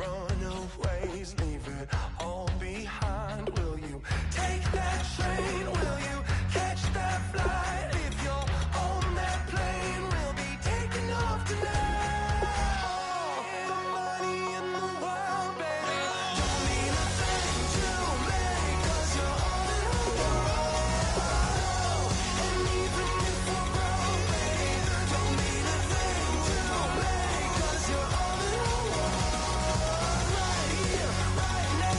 runaways, leave it all behind. Will you take that train? Will you catch that flight? If you're on that plane, we'll be taking off tonight. The money in the world, baby, don't mean a thing to me, 'cause you're all in the world. And even if we're broke, baby, don't mean a thing to me, 'cause you're all in the world. Right here, right now.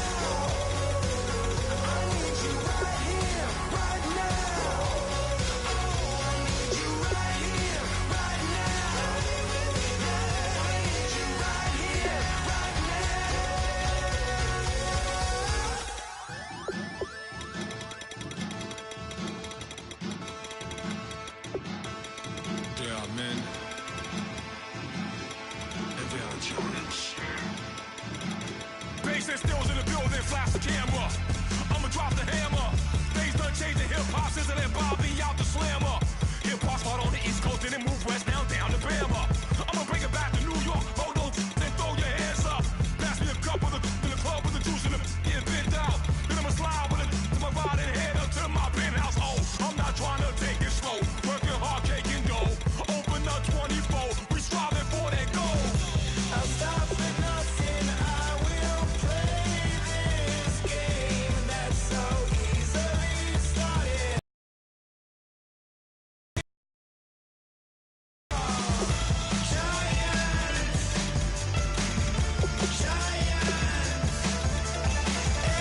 I need you right here, right now. Oh, I need you right here, right now. Yeah, I need you right here, right There are men, and there are giants. Bass and stills in the building, flash the camera. I'ma drop the hammer. Things done changed the hip-hop since I let Bobby out the slammer. Hip-hop's hard on the East Coast, and it move west down to Bama. I'ma bring it back to New York. Hold on, then throw your hands up. Pass me a cup in the club with the juice in the get bent out. Then I'ma slide with it to my ride and head up to my penthouse. Oh, I'm not trying to take it slow. Working hard, caking dough. Open up 24. We striving for that goal. I'll stop for nothing. I will play this game that's so easily started. Giants,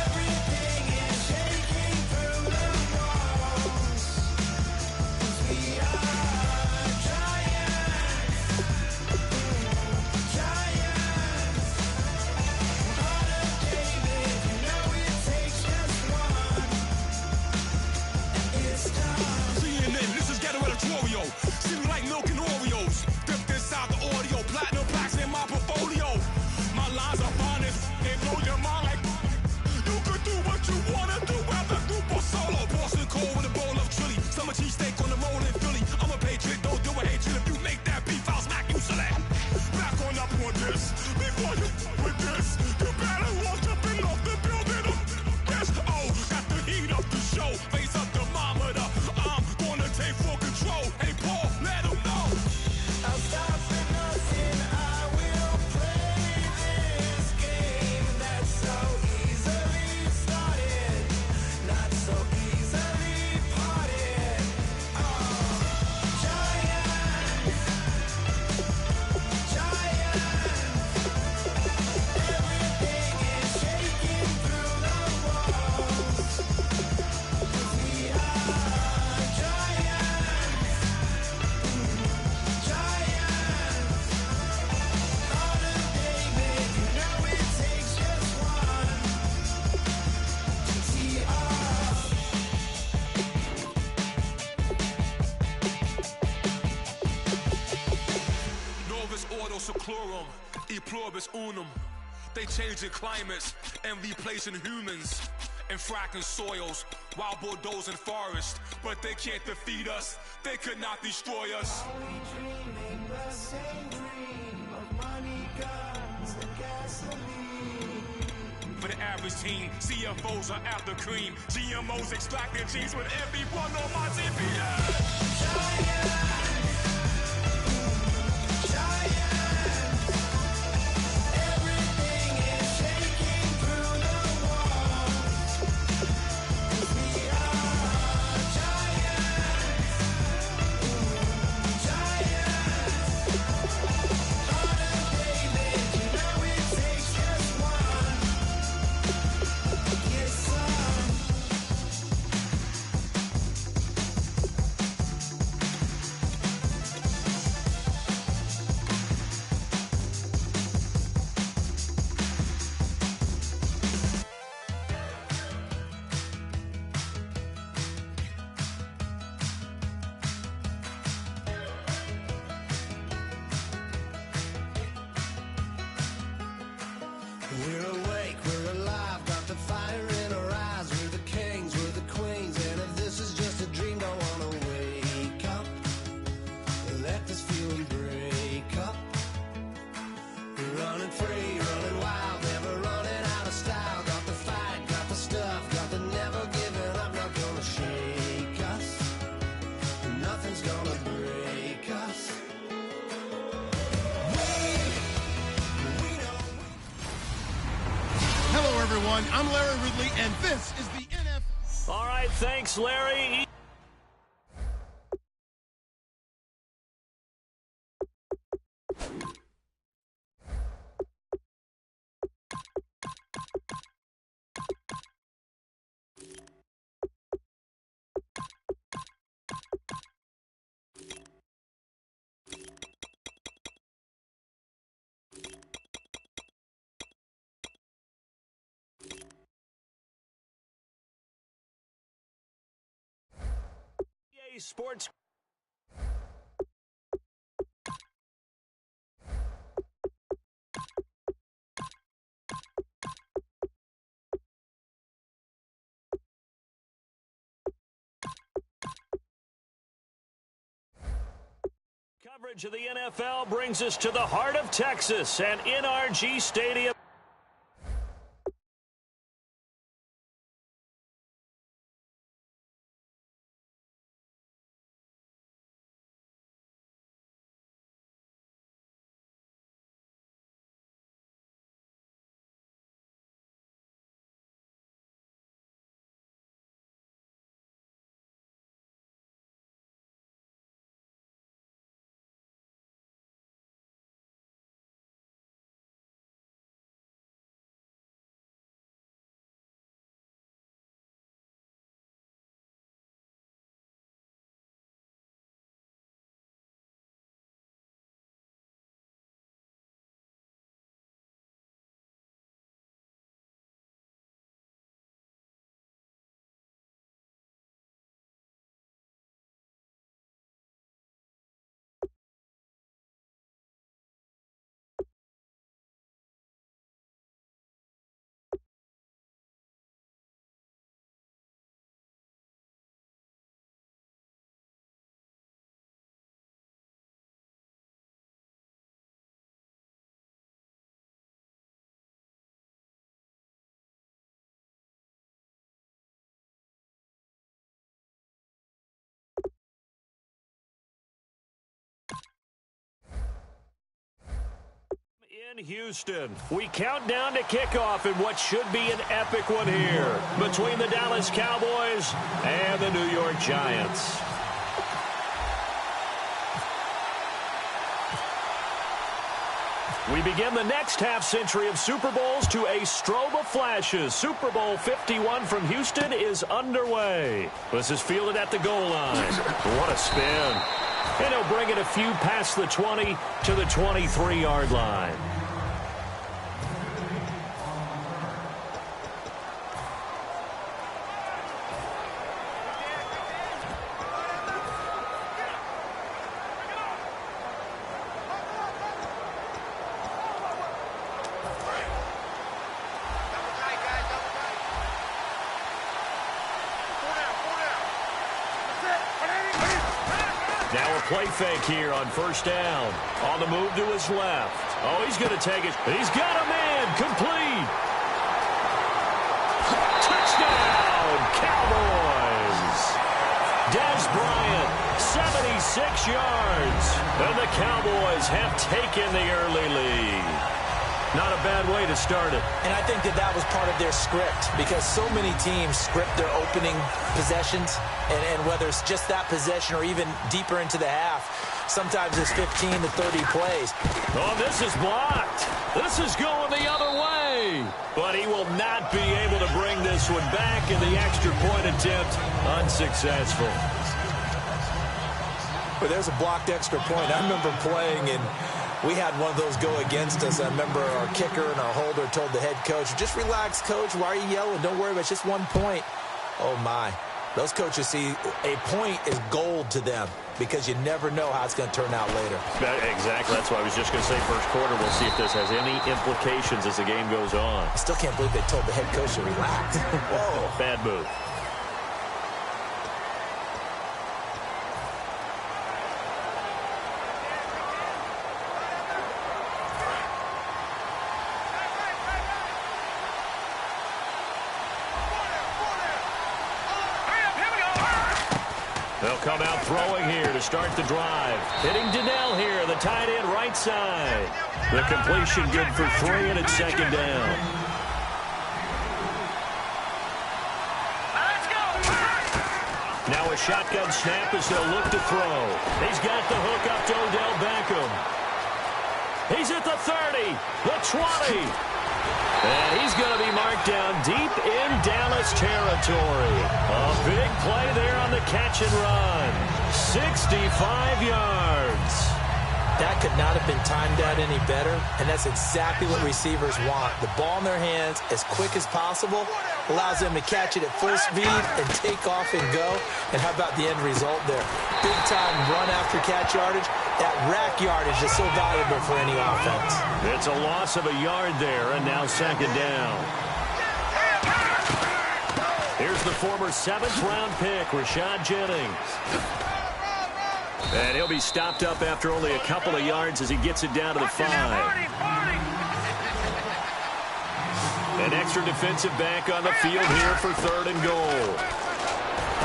everything is shaking through the walls. We are giants, heart of David, you know it takes just one. It's time. CNN, this is ghetto editorial. See me like milk and Oreos. Dipped inside the audio, platinum plaques in my portfolio. My lines are honest, they blow your mind like you could do what you wanna do, whether group or solo. Boston cold with a bowl of chili, summer cheesesteak on the roll in Philly. I'm a patriot, don't do a hatred. If you make that beef, I'll smack you silly. Back on up on this, before you with this, you better walk up and off the building of this. Oh, got the heat up the show, face up the thermometer. I'm gonna take full control. Hey Paul, let 'em know. I'll stop for nothing. I will play this game that's so easily started, not so easily parted. Giants, everything is shaking through the walls. We are giants, heart of David, you know it takes just one. TR. Novus ordo seclorum, e pluribus unum. They changing climates and replacing humans and fracking soils while bulldozing forests. But they can't defeat us, they could not destroy us. Are we dreaming the same dream of money, guns, and gasoline? For the average team, CFOs are after cream. GMOs extracting genes with everyone on my GPS. Everything is shaking through the walls. We are giants, heart of David, you know it takes just one. Get some. We're awake, we're alive, got the fire in our eyes. We're the kings, we're the queens, and if this is just a dream, don't wanna wake up. Let this feeling break up. We're running free, running wild, everyone. I'm Larry Ridley, and this is the NFL. All right, thanks, Larry. Sports. Coverage of the NFL brings us to the heart of Texas and NRG Stadium. In Houston, we count down to kickoff in what should be an epic one here between the Dallas Cowboys and the New York Giants. We begin the next half-century of Super Bowls to a strobe of flashes. Super Bowl 51 from Houston is underway. This is fielded at the goal line. What a spin. And he'll bring it a few past the 20 to the 23-yard line. Now a play fake here on first down. On the move to his left. Oh, he's going to take it. He's got a man. Complete. Touchdown, Cowboys. Dez Bryant, 76 yards. And the Cowboys have taken the early lead. Not a bad way to start it. And I think that was part of their script, because so many teams script their opening possessions, and whether it's just that possession or even deeper into the half, sometimes it's 15 to 30 plays. Oh, this is blocked. This is going the other way. But he will not be able to bring this one back, and the extra point attempt unsuccessful. But there's a blocked extra point. I remember playing, and we had one of those go against us. I remember our kicker and our holder told the head coach, just relax, coach. Why are you yelling? Don't worry about it. It's just 1 point. Oh, my. Those coaches see a point is gold to them, because you never know how it's going to turn out later. Exactly. That's why I was just going to say first quarter. We'll see if this has any implications as the game goes on. I still can't believe they told the head coach to relax. Whoa. Bad move. They'll come out throwing here to start the drive. Hitting Donnell here, the tight end right side. The completion good for 3, and it's second down. Now a shotgun snap as they'll look to throw. He's got the hook up to Odell Beckham. He's at the 30, the 20. And he's going to be marked down deep in Dallas territory. A big play there on the catch and run. 65 yards. That could not have been timed out any better, and that's exactly what receivers want. The ball in their hands as quick as possible allows them to catch it at full speed and take off and go. And how about the end result there? Big-time run after catch yardage. That rack yardage is so valuable for any offense. It's a loss of a yard there, and now second down. Here's the former 7th-round pick, Rashad Jennings. And he'll be stopped up after only a couple of yards as he gets it down to the 5. An extra defensive back on the field here for 3rd and goal.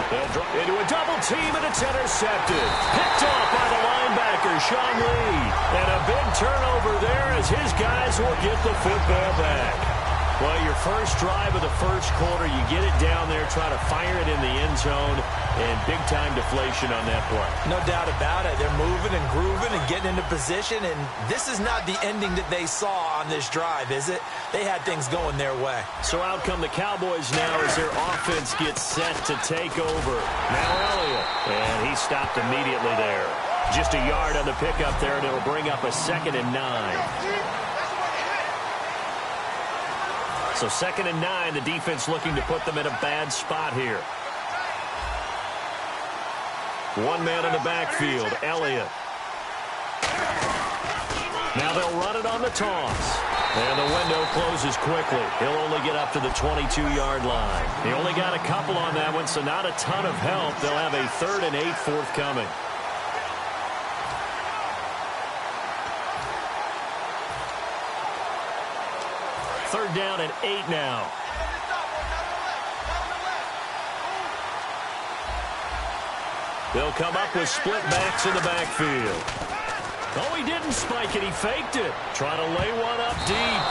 They'll drop into a double team, and it's intercepted. Picked off by the linebacker, Sean Lee. And a big turnover there as his guys will get the football back. Well, your first drive of the first quarter, you get it down there, try to fire it in the end zone, and big-time deflation on that play. No doubt about it. They're moving and grooving and getting into position, and this is not the ending that they saw on this drive, is it? They had things going their way. So out come the Cowboys now as their offense gets set to take over. Now Elliott, and he stopped immediately there. Just a yard on the pickup there, and it'll bring up a 2nd and 9. So 2nd and 9, the defense looking to put them in a bad spot here. One man in the backfield, Elliott. Now they'll run it on the toss. And the window closes quickly. He'll only get up to the 22-yard line. He only got a couple on that one, so not a ton of help. They'll have a 3rd and 8 forthcoming. Third down and 8 now. They'll come up with split backs in the backfield. Oh, he didn't spike it. He faked it. Trying to lay one up deep.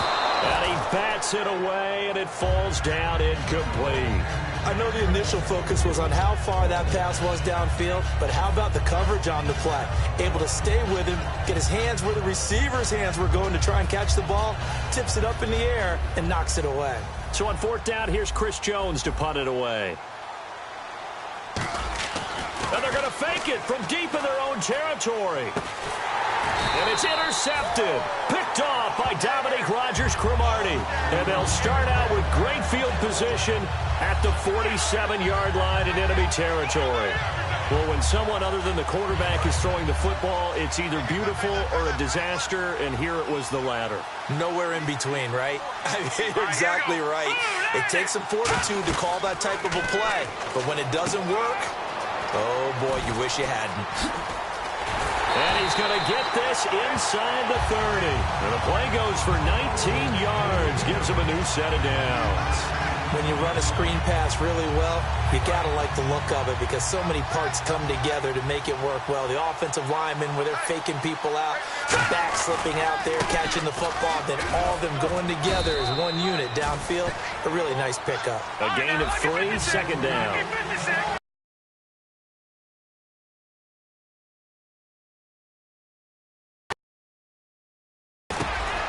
And he bats it away, and it falls down incomplete. I know the initial focus was on how far that pass was downfield, but how about the coverage on the play? Able to stay with him, get his hands where the receiver's hands were going to try and catch the ball, tips it up in the air, and knocks it away. So on 4th down, here's Chris Jones to punt it away. And they're going to fake it from deep in their own territory. And it's intercepted. Picked off by Dominique Rodgers-Cromartie. And they'll start out with great field position at the 47-yard line in enemy territory. Well, when someone other than the quarterback is throwing the football, it's either beautiful or a disaster, and here it was the latter. Nowhere in between, right? I mean, you're exactly right. It takes some fortitude to call that type of a play. But when it doesn't work, oh, boy, you wish you hadn't. And he's going to get this inside the 30. And the play goes for 19 yards. Gives him a new set of downs. When you run a screen pass really well, you got to like the look of it because so many parts come together to make it work well. The offensive linemen, where they're faking people out, the back slipping out there, catching the football, then all of them going together as one unit downfield. A really nice pickup. A gain of 3, 2nd down.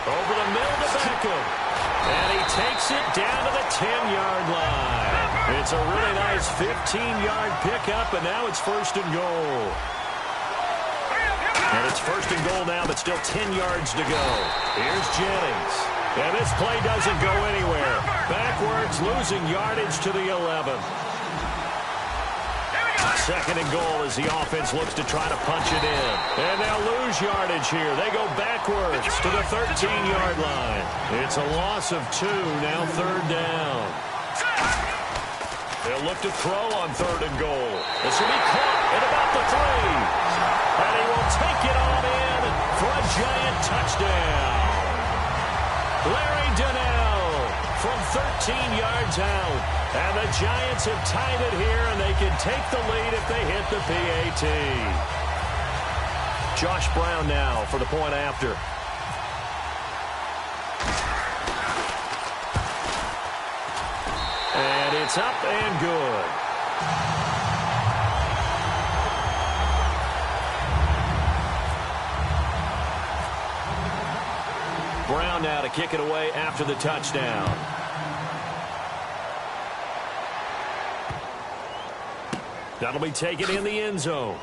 Over the middle to Beckham. And he takes it down to the 10-yard line. It's a really nice 15-yard pickup, and now it's 1st and goal. And it's 1st and goal now, but still 10 yards to go. Here's Jennings. And this play doesn't go anywhere. Backwards, losing yardage to the 11. 2nd and goal as the offense looks to try to punch it in. And they'll lose yardage here. They go backwards to the 13-yard line. It's a loss of 2, now 3rd down. They'll look to throw on 3rd and goal. This will be caught at about the 3. And he will take it on in for a giant touchdown. Larry Donnell from 13 yards out. And the Giants have tied it here, and they can take the lead if they hit the PAT. Josh Brown now for the point after. And it's up and good. now to kick it away after the touchdown. That'll be taken in the end zone.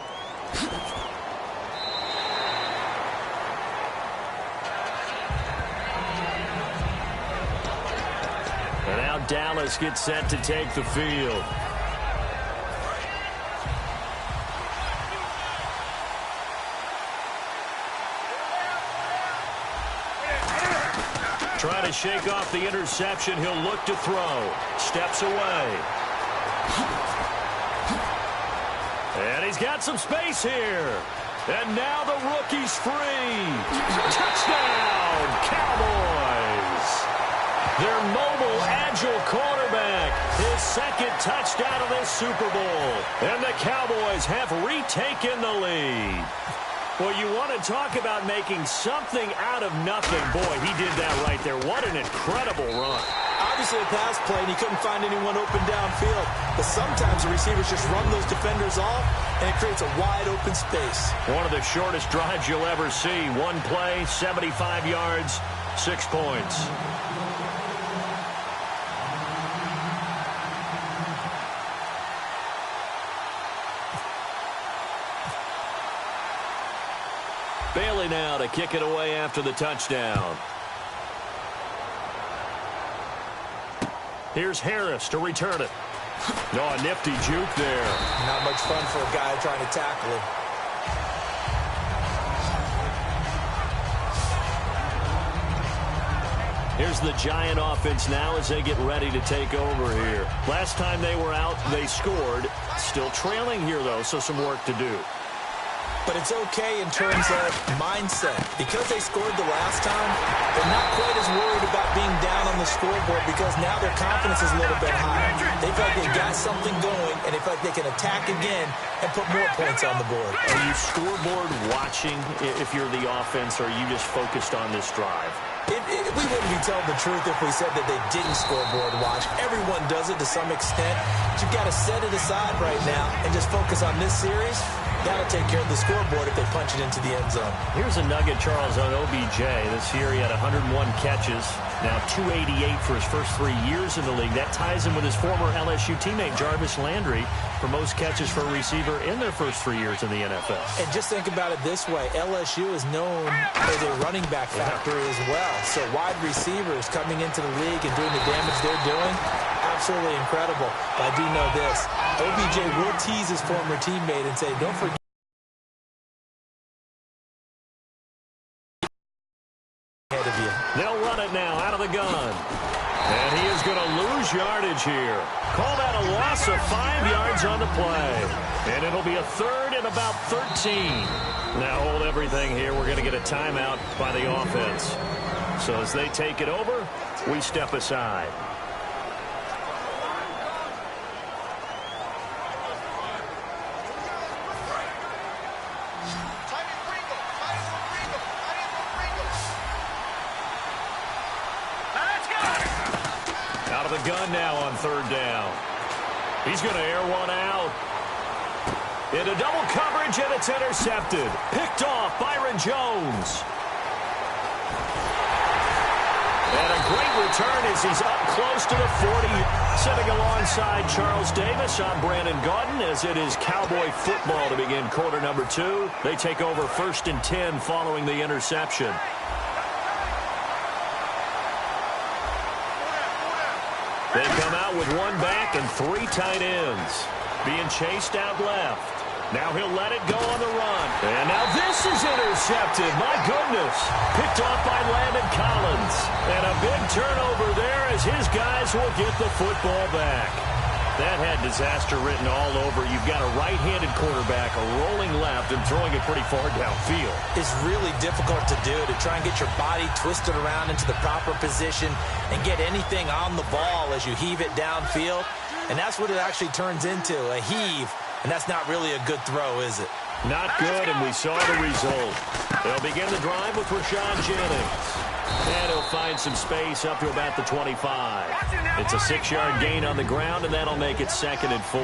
And now Dallas gets set to take the field. Trying to shake off the interception. He'll look to throw. Steps away. And he's got some space here. And now the rookie's free. Touchdown, Cowboys. Their mobile, agile quarterback. His second touchdown of this Super Bowl. And the Cowboys have retaken the lead. Well, you want to talk about making something out of nothing. Boy, he did that right there. What an incredible run. Obviously a pass play, and he couldn't find anyone open downfield. But sometimes the receivers just run those defenders off, and it creates a wide-open space. One of the shortest drives you'll ever see. One play, 75 yards, 6 points. Bailey now to kick it away after the touchdown. Here's Harris to return it. Oh, a nifty juke there. Not much fun for a guy trying to tackle him. Here's the Giant offense now as they get ready to take over here. Last time they were out, they scored. Still trailing here, though, so some work to do. But it's okay in terms of mindset. Because they scored the last time, they're not quite as worried about being down on the scoreboard because now their confidence is a little bit higher. They feel like they've got something going, and they feel like they can attack again and put more points on the board. Are you scoreboard watching if you're the offense, or are you just focused on this drive? We wouldn't be telling the truth if we said that they didn't scoreboard watch. Everyone does it to some extent. But you've got to set it aside right now and just focus on this series. That'll take care of the scoreboard if they punch it into the end zone. Here's a nugget, Charles, on OBJ. This year he had 101 catches, now 288 for his first 3 years in the league. That ties him with his former LSU teammate, Jarvis Landry, for most catches for a receiver in their first 3 years in the NFL. And just think about it this way. LSU is known as a running back factory as well. So wide receivers coming into the league and doing the damage they're doing, absolutely incredible. But I do know this. OBJ will tease his former teammate and say, don't forget. They'll run it now out of the gun. And he is going to lose yardage here. Call that a loss of 5 yards on the play. And it'll be a third and about 13. Now hold everything here. We're going to get a timeout by the offense. So as they take it over, we step aside. Out of the gun now on third down. He's going to air one out. Into double coverage, and it's intercepted. Picked off Byron Jones. And a great return as he's up close to the 40. Sitting alongside Charles Davis, I'm Brandon Gaudin, as it is Cowboy football to begin quarter number 2. They take over 1st and 10 following the interception. They come out with one back and 3 tight ends. Being chased out left. Now he'll let it go on the run. And now this is intercepted. My goodness. Picked off by Landon Collins. And a big turnover there as his guys will get the football back. That had disaster written all over. You've got a right-handed quarterback, a rolling left, and throwing it pretty far downfield. It's really difficult to do, to try and get your body twisted around into the proper position and get anything on the ball as you heave it downfield. And that's what it actually turns into, a heave. And that's not really a good throw, is it? Not good, and we saw the result. They'll begin the drive with Rashawn Jennings. And he'll find some space up to about the 25. It's a 6-yard gain on the ground, and that'll make it 2nd and 4.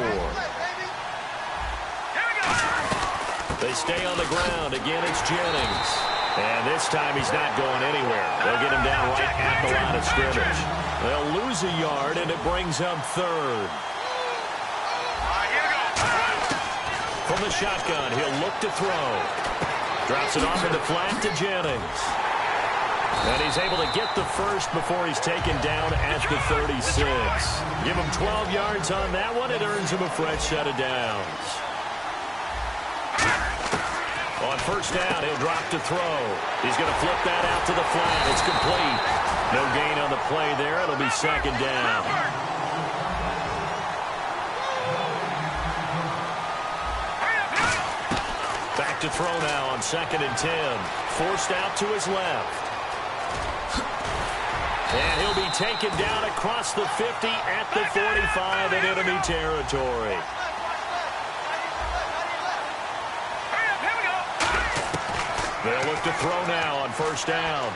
They stay on the ground. Again, it's Jennings. And this time he's not going anywhere. They'll get him down right at the line of scrimmage. They'll lose a yard, and it brings up third. From the shotgun, he'll look to throw. Drops it off in the flat to Jennings. And he's able to get the first before he's taken down at the 36. Give him 12 yards on that one. It earns him a fresh set of downs. On first down, he'll drop to throw. He's going to flip that out to the flat. It's complete. No gain on the play there. It'll be second down. Back to throw now on 2nd and 10. Forced out to his left. And he'll be taken down across the 50 at the 45 in enemy territory. They'll look to throw now on first down.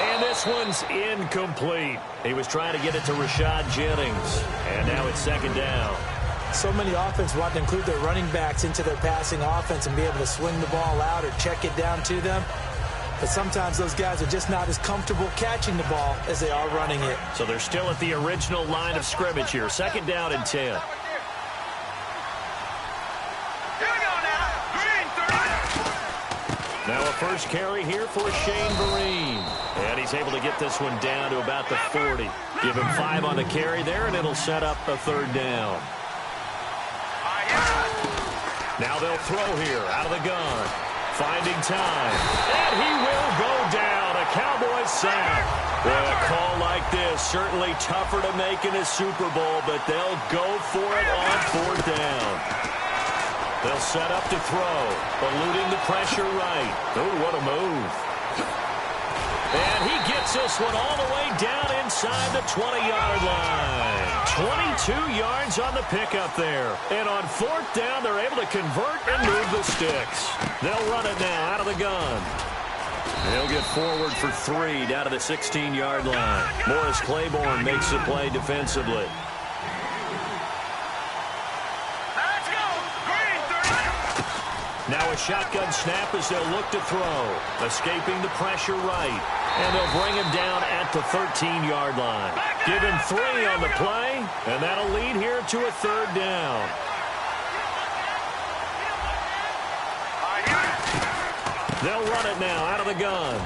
And this one's incomplete. He was trying to get it to Rashad Jennings. And now it's second down. So many offenses want to include their running backs into their passing offense and be able to swing the ball out or check it down to them. But sometimes those guys are just not as comfortable catching the ball as they are running it. So they're still at the original line of scrimmage here. Second down and 10. Now a first carry here for Shane Vereen. And he's able to get this one down to about the 40. Give him 5 on the carry there, and it'll set up a third down. Now they'll throw here out of the gun. Finding time. And he will go down. A Cowboys sack. Boy, a call like this, certainly tougher to make in a Super Bowl, but they'll go for it on fourth down. They'll set up to throw. Eluding the pressure right. Oh, what a move. And he gets this one all the way down inside the 20-yard line. 22 yards on the pickup there. And on fourth down, they're able to convert and move the sticks. They'll run it now out of the gun. They'll get forward for 3 down to the 16-yard line. Morris Claiborne makes the play defensively. Now a shotgun snap as they'll look to throw. Escaping the pressure right. And they'll bring him down at the 13-yard line. Give him 3 on the play, and that'll lead here to a third down. They'll run it now out of the gun.